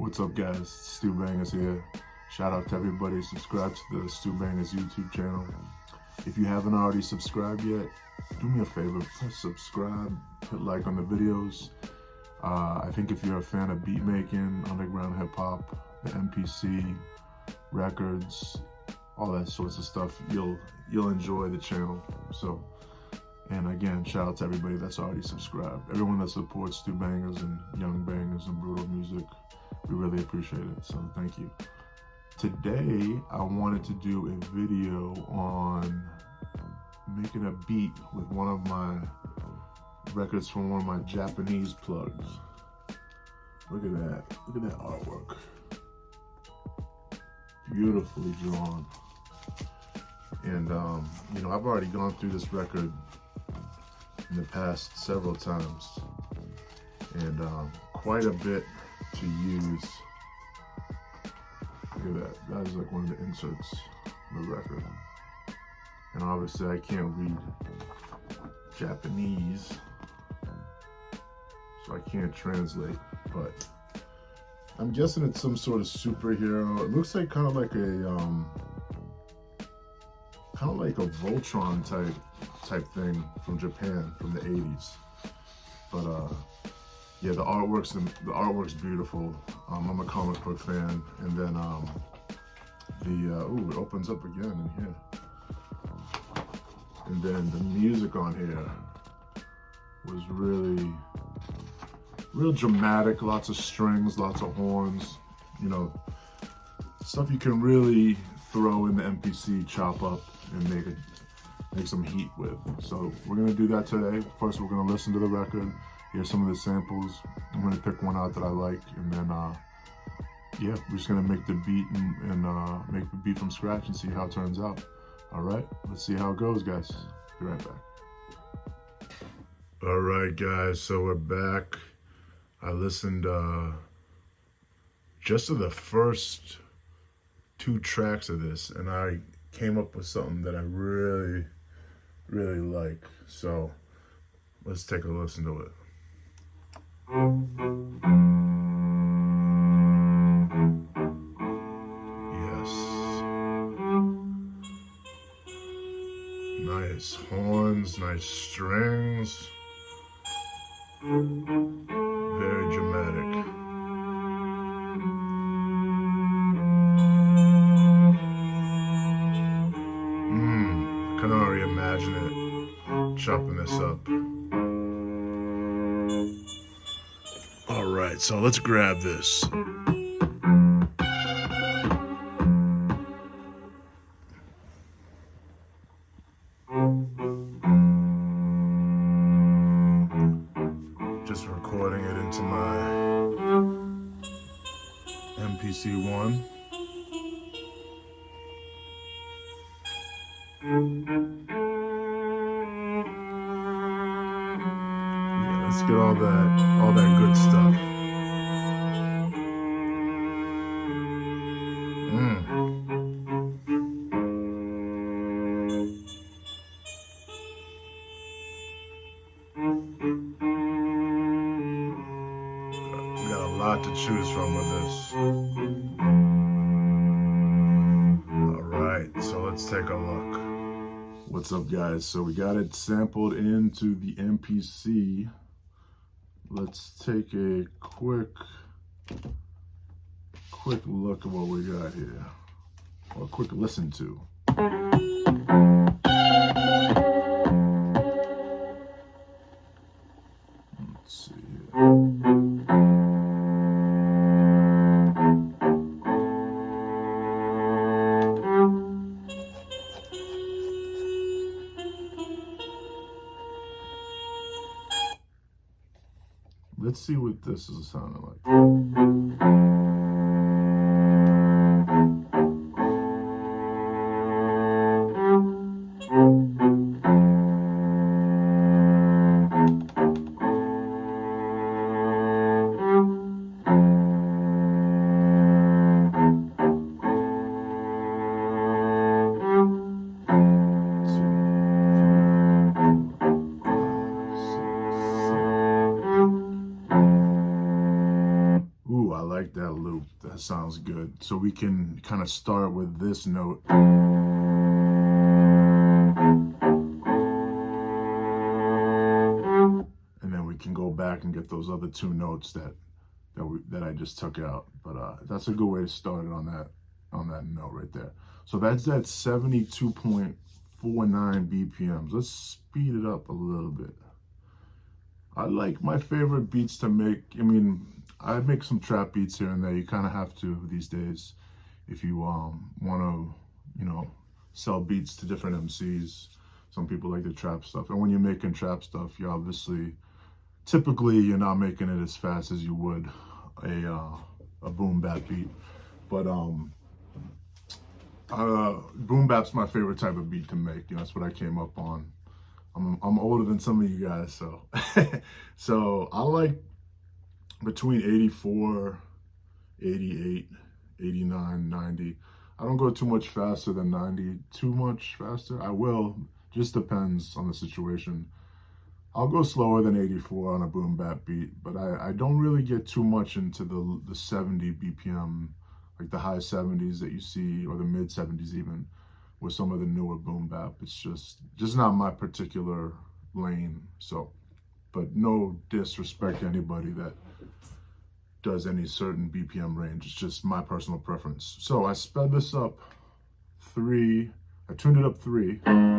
What's up, guys? Stu Bangas here. Shout out to everybody. Subscribe to the Stu Bangas YouTube channel. If you haven't already subscribed yet, do me a favor, press subscribe, hit like on the videos. I think if you're a fan of beat making, underground hip hop, the MPC, records, all that sorts of stuff, you'll enjoy the channel. So, and again, shout out to everybody that's already subscribed. Everyone that supports Stu Bangas and Young Bangers and Brutal Music, we really appreciate it. So thank you. Today, I wanted to do a video on making a beat with one of my records from one of my Japanese plugs. Look at that. Look at that artwork. Beautifully drawn. And, you know, I've already gone through this record in the past several times. And quite a bit to use. Look at that. That is like one of the inserts of the record. And obviously I can't read Japanese, so I can't translate, but I'm guessing it's some sort of superhero. It looks like kind of like a Voltron type thing from Japan from the 80s. But yeah, the artwork's beautiful. I'm a comic book fan, and then it opens up again in here. And then the music on here was real dramatic, lots of strings, lots of horns, you know, stuff you can really throw in the MPC, chop up, and make some heat with. So we're gonna do that today. First, we're gonna listen to the record, hear some of the samples. I'm gonna pick one out that I like, and then yeah, we're just gonna make the beat and make the beat from scratch and see how it turns out. All right, let's see how it goes, guys. Be right back. All right, guys, so we're back. I listened just to the first 2 tracks of this, and I came up with something that I really, really like. So let's take a listen to it. Nice horns, nice strings, very dramatic. I can already imagine it, chopping this up. All right, so let's grab this. Just recording it into my MPC-1. Yeah, let's get all that good stuff. Lot to choose from with this. All right, so let's take a look. What's up, guys? So we got it sampled into the MPC. Let's take a quick look at what we got here, or a quick listen to. Let's see here. Let's see what this is sounding like. loop that sounds good. So we can kind of start with this note. And then we can go back and get those other two notes that I just took out. But that's a good way to start it on that note right there. So that's at 72.49 BPMs. Let's speed it up a little bit. I like my favorite beats to make. I mean, I make some trap beats here and there. You kind of have to these days if you want to, you know, sell beats to different MCs. Some people like the trap stuff. And when you're making trap stuff, you obviously, typically you're not making it as fast as you would a boom bap beat. But boom bap's my favorite type of beat to make. You know, that's what I came up on. I'm older than some of you guys, so so I like between 84, 88, 89, 90. I don't go too much faster than 90. Too much faster? I will. Just depends on the situation. I'll go slower than 84 on a boom bap beat, but I don't really get too much into the 70 BPM, like the high 70s that you see, or the mid 70s even, with some of the newer boom bap. It's just not my particular lane. So, but no disrespect to anybody that does any certain BPM range. It's just my personal preference. So I sped this up 3. I tuned it up 3. And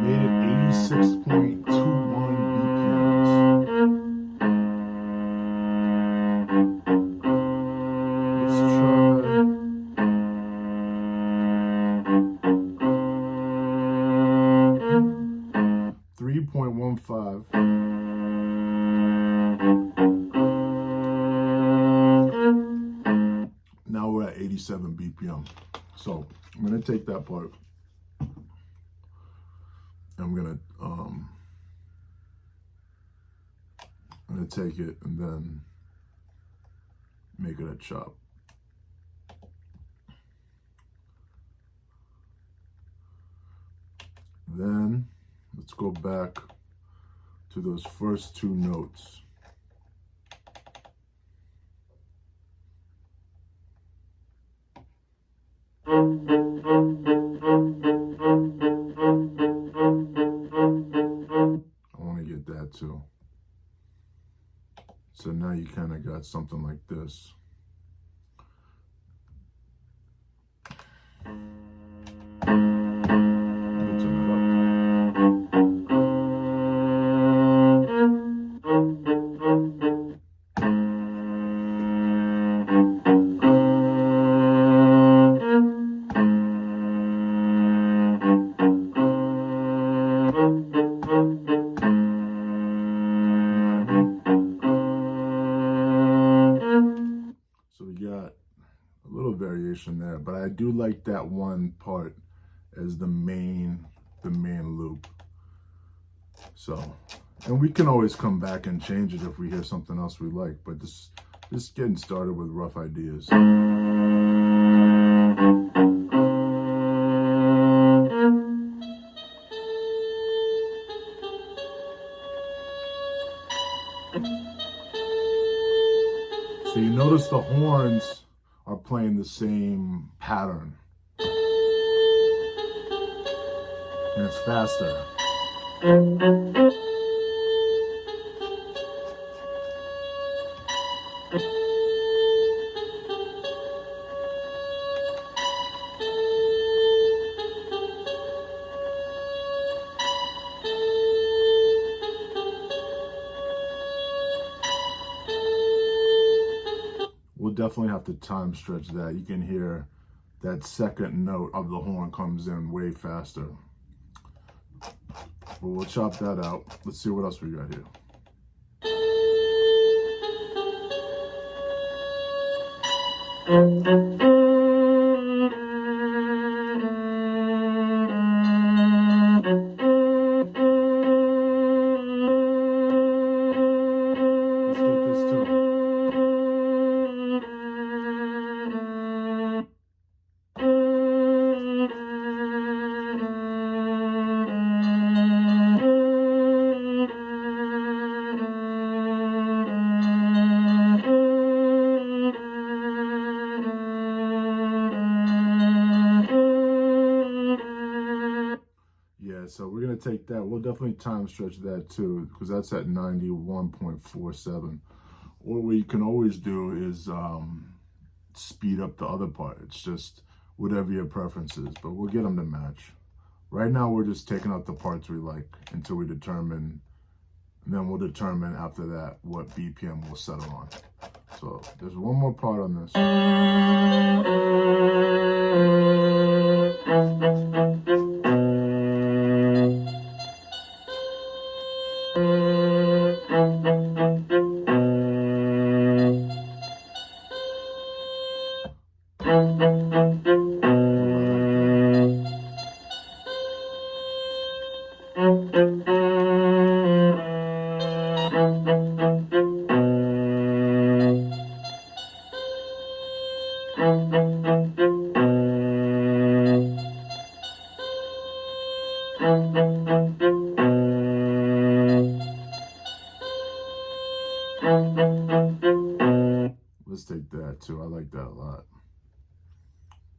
made it 86.21 BPMs. Let's try 3.15. Now we're at 87 BPM. So I'm gonna take that part. I'm gonna take it and then make it a chop. Then let's go back to those first two notes. I want to get that too. So now you kind of got something like this. There, but I do like that one part as the main loop. So, and we can always come back and change it if we hear something else we like, but just getting started with rough ideas. So you notice the horns are playing the same pattern. And it's faster. We'll definitely have to time stretch that. You can hear that second note of the horn comes in way faster. But we'll chop that out. Let's see what else we got here. Let's get this too. so we're gonna take that. We'll definitely time stretch that too, because that's at 91.47. What we can always do is speed up the other part. It's just whatever your preference is, but we'll get them to match. Right now, we're just taking out the parts we like until we determine, and then we'll determine after that what BPM we'll settle on. So there's one more part on this. Let's take that too. I like that a lot.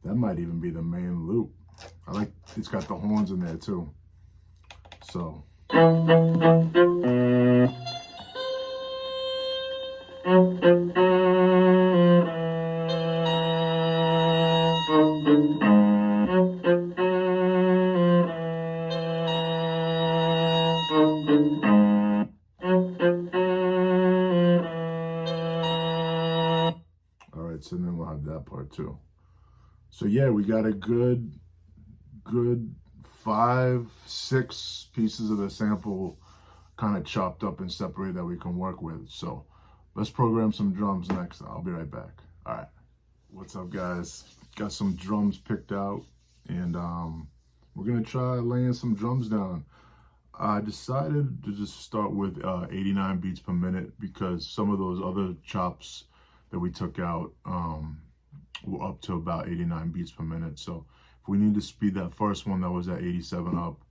That might even be the main loop. I like it's got the horns in there too. So so then we'll have that part too. So yeah, we got a good 5-6 pieces of the sample kind of chopped up and separated that we can work with. So let's program some drums next. I'll be right back. All right. What's up, guys? Got some drums picked out, and we're gonna try laying some drums down. I decided to just start with 89 beats per minute because some of those other chops that we took out were up to about 89 beats per minute. So if we need to speed that first one that was at 87 up,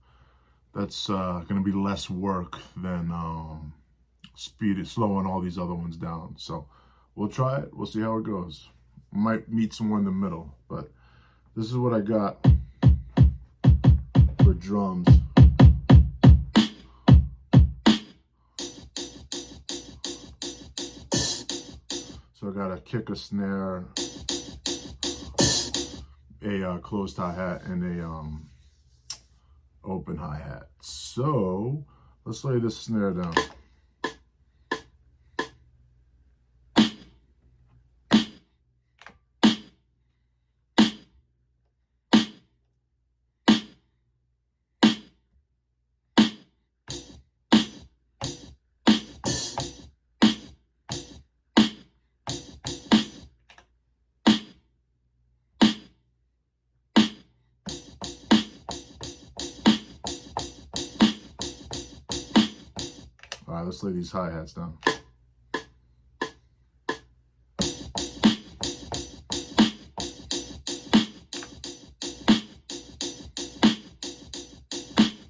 that's gonna be less work than slowing all these other ones down. So we'll try it, we'll see how it goes. Might meet somewhere in the middle, but this is what I got for drums. So I got a kick, a snare, a closed hi-hat, and a open hi-hat. So let's lay this snare down. All right, let's lay these hi-hats down. Let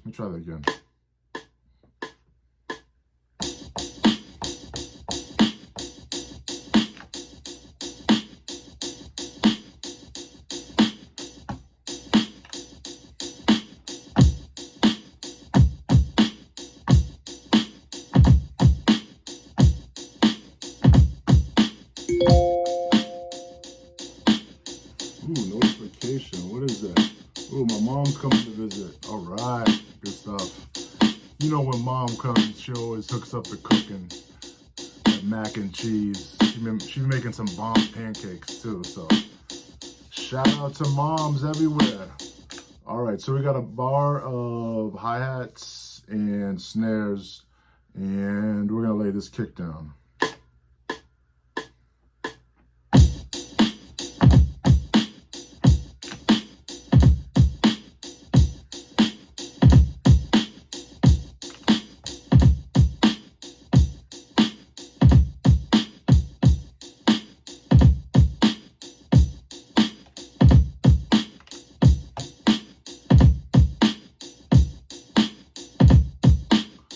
me try that again. Ooh, notification. What is that? Ooh, my mom's coming to visit. All right, good stuff. You know when mom comes, she always hooks up the cooking. That mac and cheese. She's making some bomb pancakes too. So shout out to moms everywhere. All right, so we got a bar of hi-hats and snares, and we're gonna lay this kick down.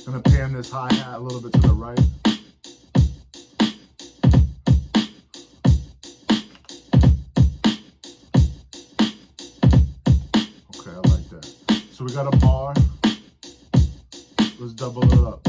I'm gonna pan this hi-hat a little bit to the right. Okay, I like that. So we got a bar. Let's double it up.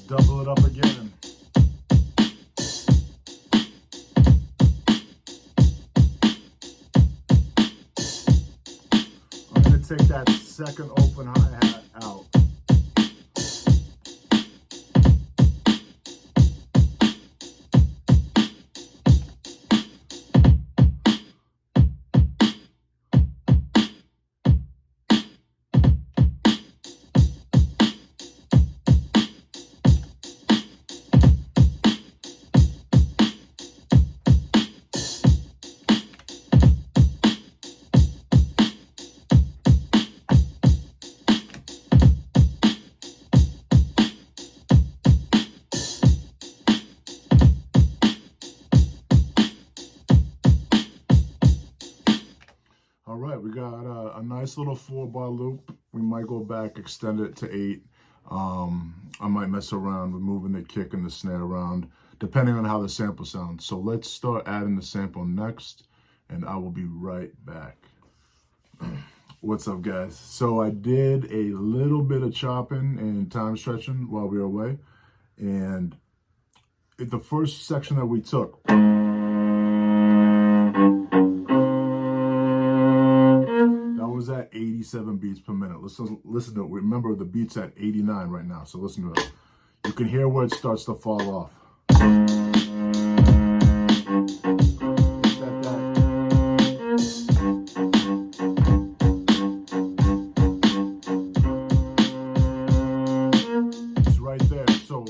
Double it up again. I'm going to take that second open hi-hat out. All right, we got a nice little 4-bar loop. We might go back, extend it to 8. I might mess around with moving the kick and the snare around, depending on how the sample sounds. So let's start adding the sample next, and I will be right back. What's up, guys? So I did a little bit of chopping and time stretching while we were away, and the first section that we took, was at 87 beats per minute. Listen to it. Remember, the beat's at 89 right now, so listen to it. You can hear where it starts to fall off. It's right there. So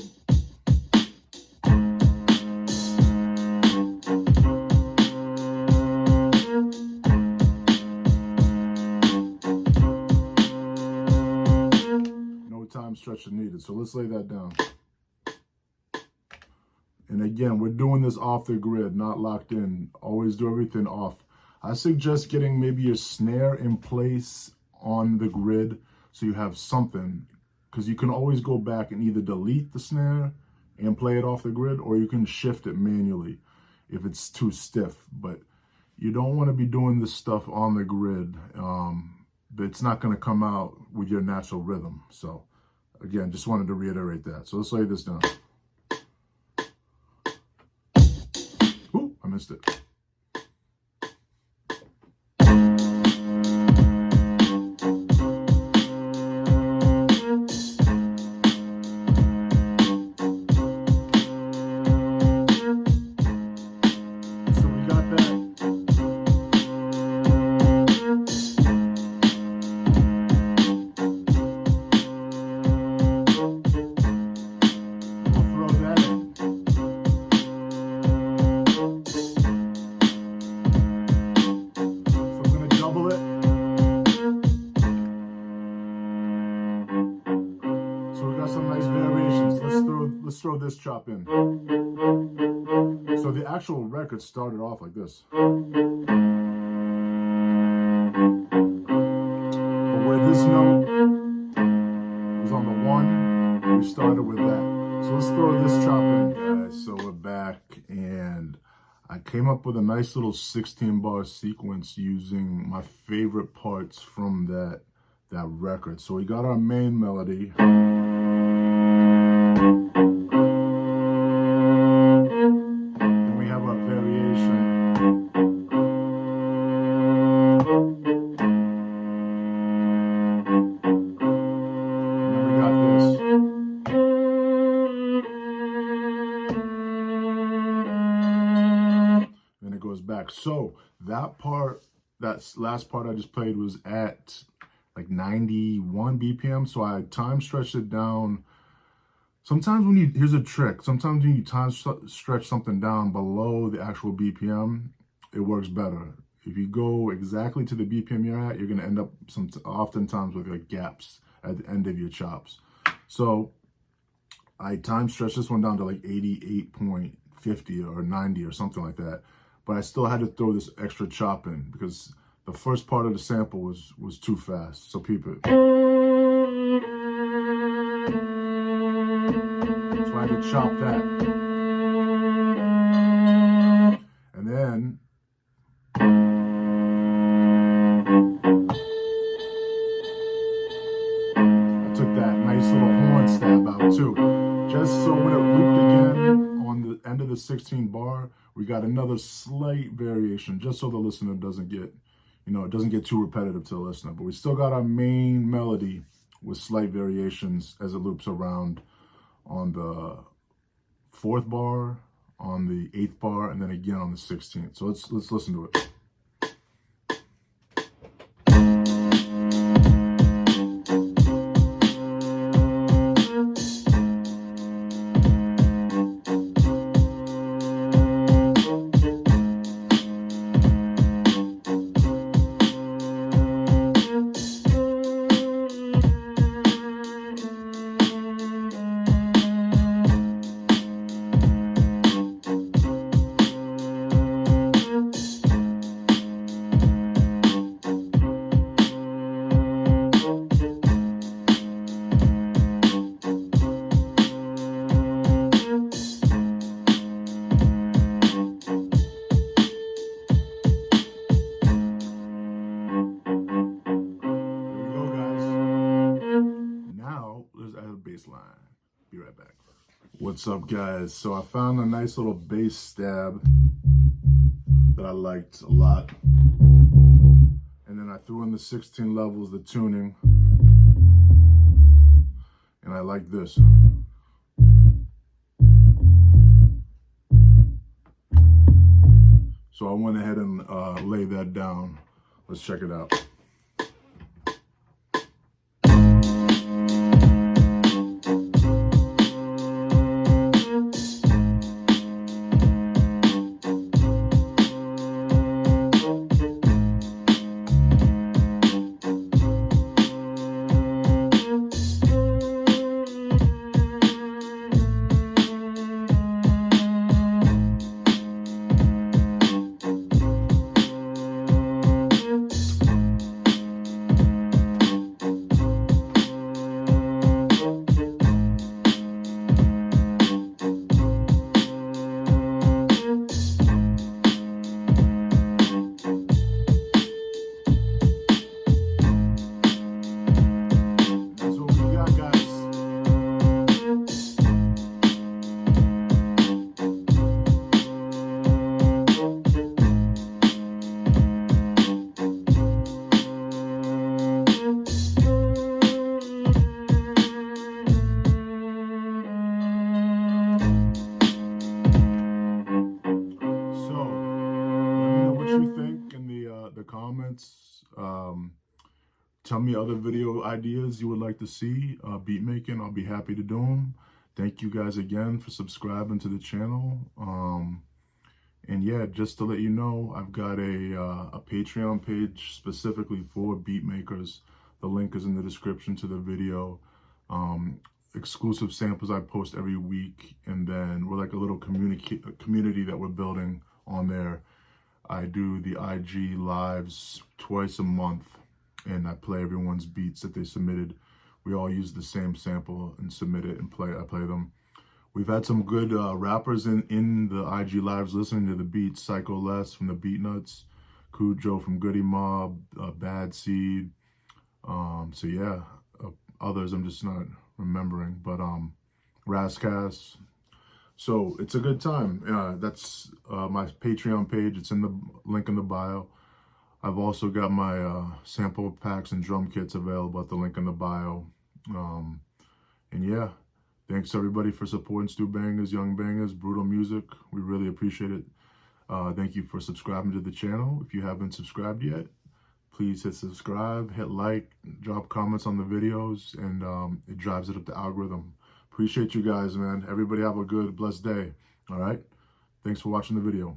time stretching needed. So let's lay that down. And again, we're doing this off the grid, not locked in. Always do everything off. I suggest getting maybe your snare in place on the grid so you have something, because you can always go back and either delete the snare and play it off the grid, or you can shift it manually if it's too stiff. But you don't want to be doing this stuff on the grid. It's not going to come out with your natural rhythm. So again, just wanted to reiterate that. So let's lay this down. Ooh, I missed it. Let's throw this chop in. So the actual record started off like this. But where this note was on the 1, we started with that. So let's throw this chop in, guys. So we're back, and I came up with a nice little 16-bar sequence using my favorite parts from that record. So we got our main melody. Back. So that part that last part I just played was at like 91 BPM. So I time stretched it down. Sometimes when here's a trick. Sometimes when you time stretch something down below the actual BPM, it works better. If you go exactly to the BPM you're at, you're gonna end up oftentimes with like gaps at the end of your chops. So I time stretched this one down to like 88.50 or 90 or something like that. But I still had to throw this extra chop in because the first part of the sample was too fast. So peep it. So I had to chop that. And then I took that nice little horn stab out too. Just so when it looped again on the end of the 16 bar, we got another slight variation, just so the listener doesn't get, it doesn't get too repetitive to the listener. But we still got our main melody with slight variations as it loops around on the 4th bar, on the 8th bar, and then again on the 16th. So let's listen to it. Baseline. Be right back. What's up, guys? So I found a nice little bass stab that I liked a lot, and then I threw in the 16 levels, the tuning, and I like this. So I went ahead and laid that down. Let's check it out. Comments. Tell me other video ideas you would like to see beat making. I'll be happy to do them. Thank you guys again for subscribing to the channel. And yeah, just to let you know, I've got a Patreon page specifically for beat makers. The link is in the description to the video. Exclusive samples I post every week, and then we're like a little community that we're building on there. I do the IG lives twice a month, and I play everyone's beats that they submitted. We all use the same sample and submit it, and I play them. We've had some good rappers in the IG lives listening to the beats. Psycho Les from the Beat Nuts, Cujo from Goody Mob, Bad Seed. So yeah, others I'm just not remembering, but Rascas. So it's a good time. That's my Patreon page. It's in the link in the bio. I've also got my sample packs and drum kits available at the link in the bio. And yeah, thanks everybody for supporting Stu Bangas, Young Bangas, Brutal Music. We really appreciate it. Thank you for subscribing to the channel. If you haven't subscribed yet, please hit subscribe, hit like, drop comments on the videos, and it drives it up the algorithm. Appreciate you guys, man. Everybody have a good, blessed day. All right? Thanks for watching the video.